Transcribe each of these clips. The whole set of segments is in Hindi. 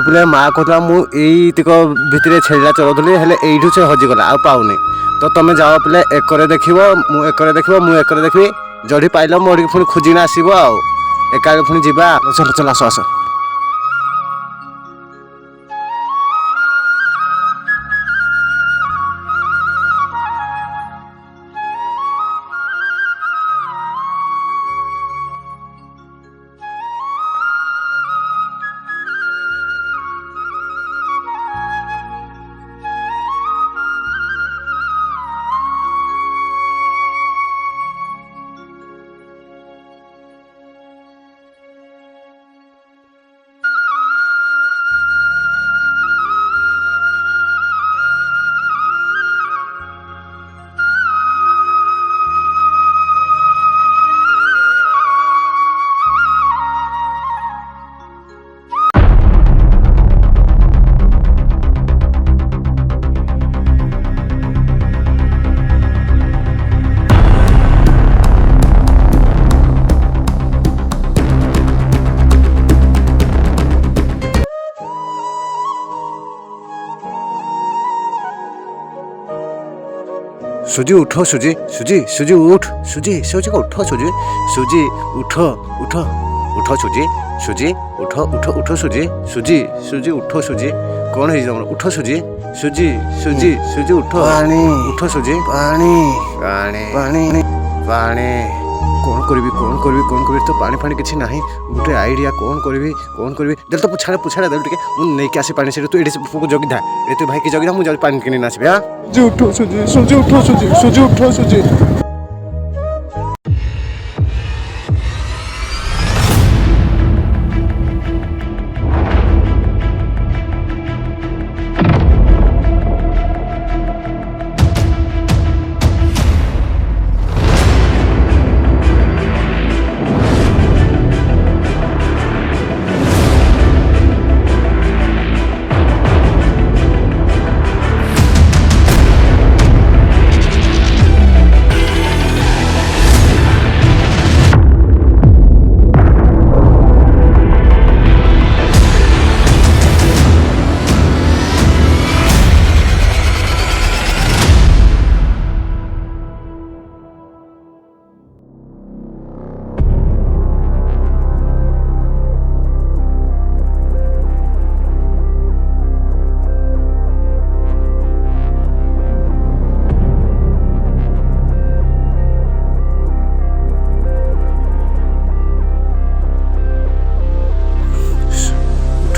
ପିଲେ ମାଆ କହୁଥିଲା ମୁଁ ଏଇତିକ ଭିତରେ ଛେଳିଟା ଚଳଉଥିଲି ହେଲେ ଏଇଠୁ ସେ ହଜିଗଲା ଆଉ ପାଉନି। ତ ତମେ ଯାଅ ପିଲେ ଏକରେ ଦେଖିବ ମୁଁ ଏକରେ ଦେଖିବି ଯଦି ପାଇଲ ମୋଡ଼ିକି ପୁଣି ଖୋଜିକିନା ଆସିବ ଆଉ ଏକାବେଳେ ପୁଣି ଯିବା। ଚାଲ ଚାଲ ଆସ ଆସ। सुजी उठो सुजी सुजी सुजी उठ सुजी सुजी को उठो सुजी सुजी उठो उठो उठो सुजी सुजी उठो उठो उठो सुजी सुजी सुजी उठो सुजी कौन है तुम उठो सुजी सुजी सुजी सुजी उठो पानी उठो सुजी पानी पानी पानी पानी कौन करी तो पानी फानी किसी ना गोटे आइडिया कौन करी जल तो पुछाड़ा दे टे नहीं आसी पानी से तू ये जगी था ये तू भाई की जगी मुझे पानी किनी आसबि। हाँ उठो सुजी सुजी उठो सुजी सुजी उठो सुजी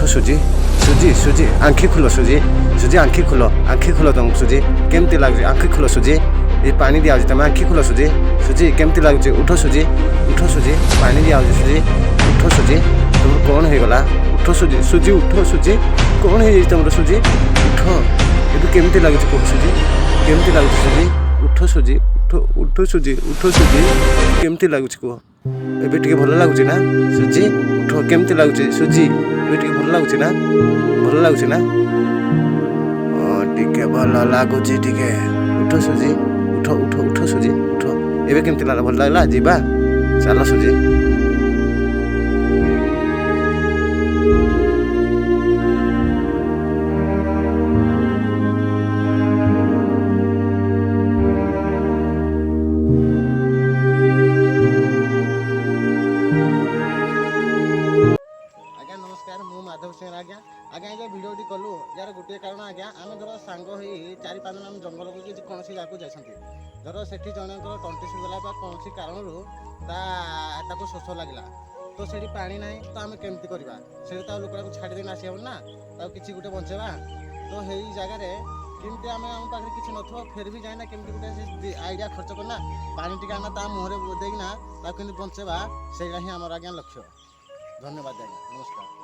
सुजी सुजी सुजी आंखी खुलो सुजी सुजी आंखी खुलो तुमको सुजी केमती लगुच आंखी खुलो सुजी ये पानी दिया तुम आंखी खुलो सुजी सुजी केमती लगुच उठो सुजी पानी दिया सुजी उठो सुजी तुम कौन हो गला उठो सुजी सुजी उठो सुजी कौन है तुम सुजी उठो ये केमती लगुच कह सुजी केमती लगुच सुजी उठो सुजी उठो उठो सुजी उठो सुजी केमती लगुच कह एबे टिके भल लगुच ना सुजी उठो केमती लगुच सुजी एबे टिके भल लगुच ना टिके भल लगुच टिके उठो सुजी उठो उठो उठो सुजी उठो एबे केमती लागला भल लागला जीवा चलो सुजी। माधव सिंह आज्ञा आज्ञा ये भिडियोटी कलु यार गोटे कारण आज्ञा आम धर सांग हो 4-5 जन जंगल को किसी कौन जगह जाती धर से जनकर तंटी सुगला कौन कारण शोष लगला तो से पानी ना तो आम केमती करवा से लोक छाड़ी आसी ना किसी गोटे बचेबा तो यही जगार केमती आम पाखे किसी न फिर भी जाए केमती गोटे आइडिया खर्च करना पानी टी आना मुहर देना केमती बचेबा से आम आज्ञा लक्ष्य। धन्यवाद आज्ञा नमस्कार।